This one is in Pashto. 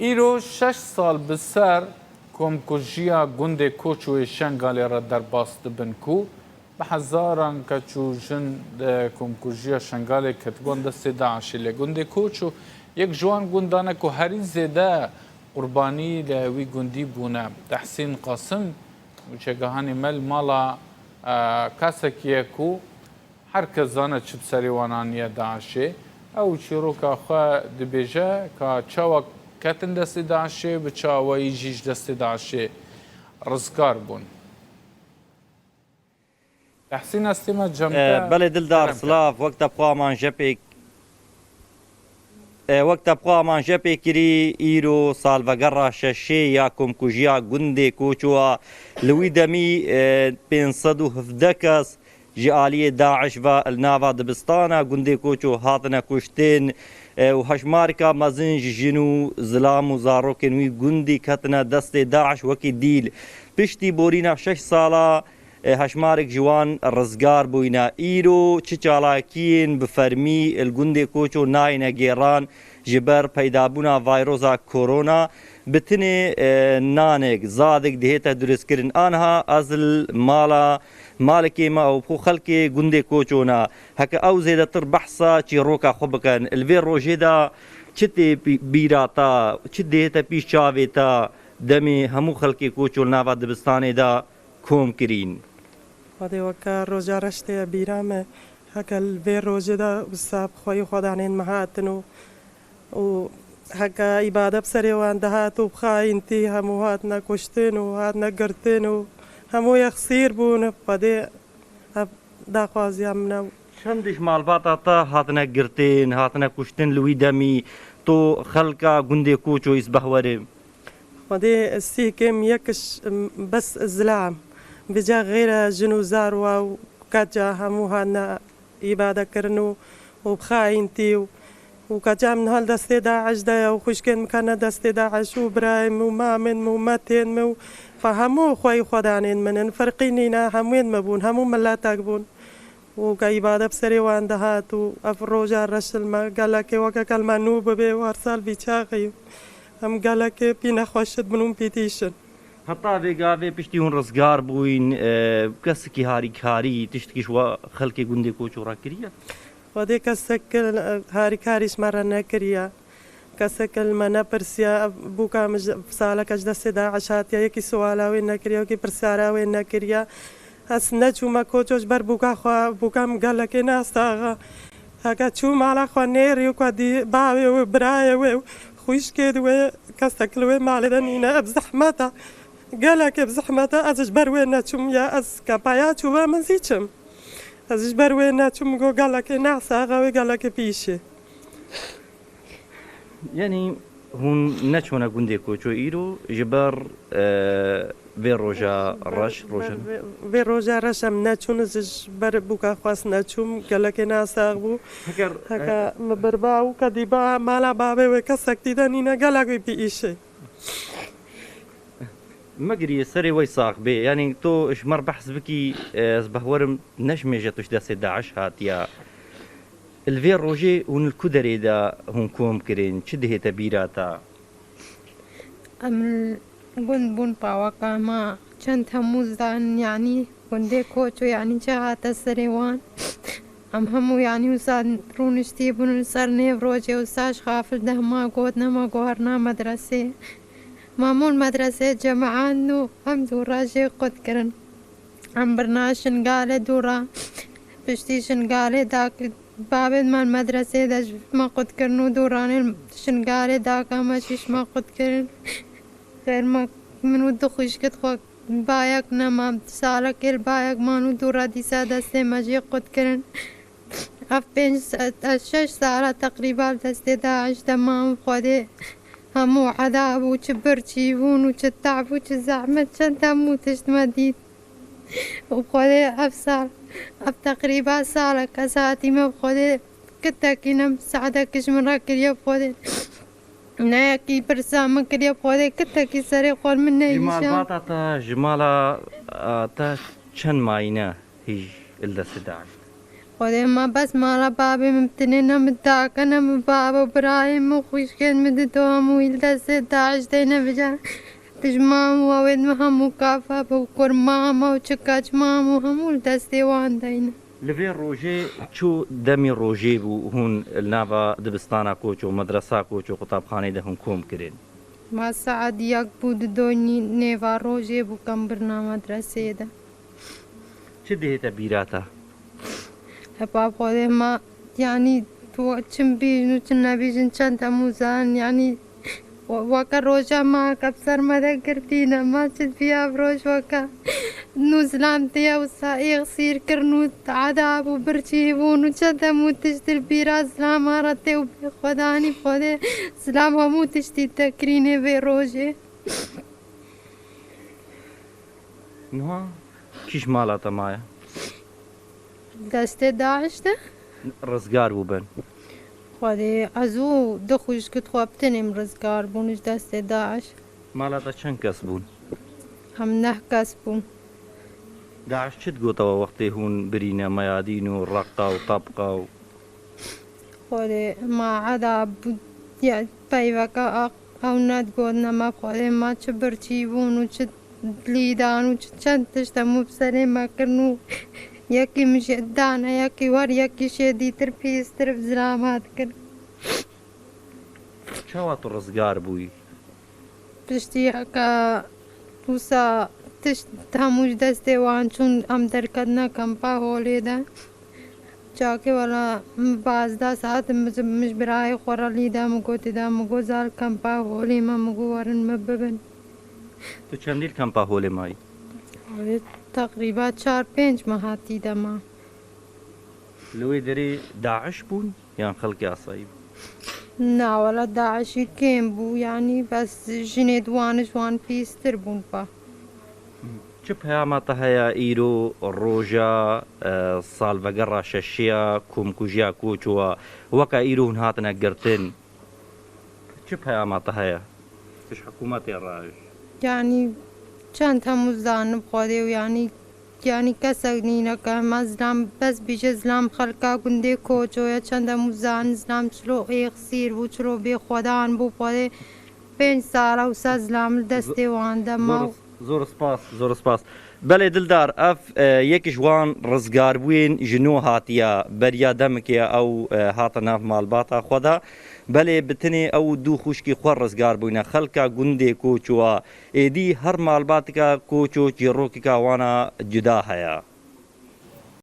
ایرو 6 سال بسر کۆمکوژیە گوندێ کۆچ و شنگالێ را دەرباس دبن کو بە هەزاران کەچ و ژن کۆمکوژیە شنگالێ کەتبوون دەستێ داعشی لێ گوندێ کۆچ و یەک جوان گوندانە و هەری زێدە قوربانی لە وی گوندی بوونە تەحسین قاسم وچێگەهانی مەل ماڵا کەسێکیە و هەر کەس زانە چ سەریوانانیە داعشێ ئەو چیرۆکە خۆ دەبێژە کە چاوە کەتن دەستی داعشێ بە چاوەی ژیش دەستی داعشێ ڕزگار بوون. تحسین ئەستیمە جەمکە بەڵێ دلدار سلااف وەکتە بخوامان ژەپێک وەکتە بخوامان ژەپێکری ئیرۆ سالڤەگەڕا شەشێ یا کۆمکوژیا گوندێ کۆچووە لەوی دەمی 517 کەس ji aliyê Daeş ve nava dibistana gundê koç û hatine kuştên û hejmarka mezin ji jin û zilam û zarokên wî gundî ketine destê Daeş wekî dîl. Piştî borîna 6 sala hejmarek ji wan rizgar bûyne. Îro çi çalakiyên bi fermî li gundê koç û nayêne gêran ji ber peydabûna vayrosa korona bi tinê nanek zadek dihête duristkirin. Anha ez li mala مالکê me û xwe xelkê gundê koçona heke ew zêdetir behsa çîroka xwe bikin. Li vê rojê de çi tê bîra te çi dihête pîş çavê te demê hemû xelkê koç û nava dibistanê de kom kirîn. Xwedê weke roja reştê bîra me heke li vê rojê de wisa bi xweyî xwedanên me hatin û heke îbade bi serê wan dihat û bixayîntî hemû hatine kuştin û hatine girtin û hemû yexsîr bûn xwedê ev daxwaziya min e. Çendiş malbata te hatine girtên hatine kuştin li wî demî to xelka gundê koç û îzbehwerê. Xwedê stîkêm yekiş bes zilam bija xêre jin û zarwa û keca hemû hatine îbadekirin û bixayîntî û keca min hal destê Daeş de ye û xwişkên min kene destê Daeş û birayên min û mamên min û metên min û hemû xweyî xwedanên min in firqî nîne hemûyên me bûn hemû miletek bûn û ke îbade bi serê wan dihat û ev roja reşil me gelekê wekek me nû bibe û her sal bîçaxî em gelekê pî nexweşit bin û pîtîşin. Heta vê gavê piştî hûn rizgar bûyîn kesekî harîkarî tiştekî ji we xelkê gundê koç û rakiriye? Xwedê kesek harîkarîş me re nekiriye. Kesek me nepirsiye bûka min saleke ji destê Daeş hatiye yekî suala wê nekiriye wekî pirsara wê nekiriye. Ez neçûme koço ji ber bûka xwe bûka min gelekê nestaxa. Heke çû mala xwe nêrî û bavê wê birayê wê xwîşkê wê kesek li wê malê de nîne ev zehmet e. Gelekê bi zehmet e ez ji ber wê neçûm ya ez kepaya çûve min zî çim. Ez ji ber wê neçûm got gelekê nestaxa wê gelekê pîşê. Yani hûn neçûne gundê koç û îro ji ber vê roja reş rojan vê roja reş em neçûn ji ber bûka xwest neçûm gelekê nasax bû heke me birba û ke dîba mala bavê wê kesek dîde nîne gelek wî pîîşê. مەگریە سەرێ وەی ساق بێ یعنی تۆ ژمەر بەحس بکی بەهوەرم نەژمێژە توش دەستێ داعش هاتیە الڤێ ڕۆژێ هون کو دەرێدا هون کۆم کرێن چ دەهێتە بیراتە ئەم گوند بوون پاوەکەمە چەند هەمووزان یعنی گوندێ کۆچ و یعنی چه هاتە سەرێوان ئەم هەموو یعنی وسان ڕوونشتی بوون سەر نێڤ ڕۆژێ و ساش خافل دەهما گۆت نەما گۆهەرنا مەدرەسێ مامون مدرسه جمعان و هم دورا جي قد کرن هم برنا شنگاله دورا پشتی شنگاله داک بابد من مدرسه دا ما قد کرن و دوران شنگاله داکا ما شش ما قد کرن غير ما منو دخوش کت خو بايك نما سالك ال بايك مانو دورا ديسا دسته ما جي قد کرن اف 5-6 ساله تقريبا دسته داعش تمام خودي همو عذاب و چه برچیون و چه تعب و چه زحمت چند همو تشت مدید و بخوده اف سال اف تقریبا ساله کساتی ما بخوده کتا کنم سعده کش من را کریه بخوده نه یکی برسامه کریه بخوده کتا کی سری خور من نیشم جمال باتا تا جمالا تا چند ماینه هیچ الدست داعش خودي ما بس مالا بابي ممتنين متاكنا من بابا وبراهيم وخويش كان مدتهم ويلدا 16 دينا بجا تجمام وويد مهم وكافا بوكور ماما وشكاش ماما وهم ولدستي وان دينا لفي روجي شو دمي روجي بو هون النافا دبستانا كوچو مدرسة كوچو قطاب خاني ده هون كوم كرين ما سعد يك بود دوني نيفا روجي بو كم برنامج مدرسة ده چه دهتا بيراتا هباب خودي ما يعني تو چم بيجنو چنا بيجن چند موزان يعني وكا روجا ما كبسر مدى كرتينا ما شد فيها بروش وكا نوزلانتيا وسائق سير كرنو عذاب وبرشيبون وشد مو تشتر بيرا سلام عرتي وبخداني خودي سلام همو تشتي تكريني بروجي نوها كيش مالاتا مايا دستي داعش ده رزقار بو بن خودي ازو دخوش كت خوابتنم رزقار بونش دستي داعش مالاتا چند کس بون هم نه کس بون داعش چه تقوتوا وقتی هون برينا ميادين ورقة وطبقة خودي ما عدا بود يعني بايوكا او نتقولنا ما خودي ما تشبرتيبون وش دليدان وش تشتمو بسري ما كرنو يكي مش دانا يكي ور يكي شدي تربيس ترف زلامات كر چاواتو رزقار بوي پشتی که توسا هموش دسته وان چون ام درکدنا کمپا هولی ده چاکه والا 12 ساعت مش برای خورالی ده مگوتی ده مگو زال کمپا هولی ما مگو ورن مببن تو چندیل کمپا هوله مای تقریبا 4-5 ماهاتی ده ما لوی دری داعش بون یان خلقی عصایب نا ولا داعشی کم بو يعني بس جنید وانش وان پیستر بون با چه پیاماتا هیا ایرو روژا سالڤەگەڕا شەشیە کۆمکوژیا کۆچووە وەکە ئیرو هون هاتنە گرتن چه پیاماتا هەیە تش حکوومەتی ڕاژ يعني چند همو زانب خودي ويعني يعني كسر نينا كما زلام بس بيجي زلام خلقا گنده کوچو یا چند همو زان زلام چلو اخسير بو چلو بي خودان بو خودي 5 سالا و سا زلام دسته وانده ما زۆر سپاس بەڵێ دلدار ئەف یەکیش وان ڕزگار بووین ژنۆ هاتیە بەریا دەمکێ ئەو هاتە ناو ماڵباتە خۆدا بەڵێ بتنێ ئەو دوو خوشکی خۆ ڕزگار بووینە خەڵکە گوندێ کۆچووە ئێدی هەر ماڵباتێکە کۆچۆ جێڕۆکێکا وانە جودا هەیە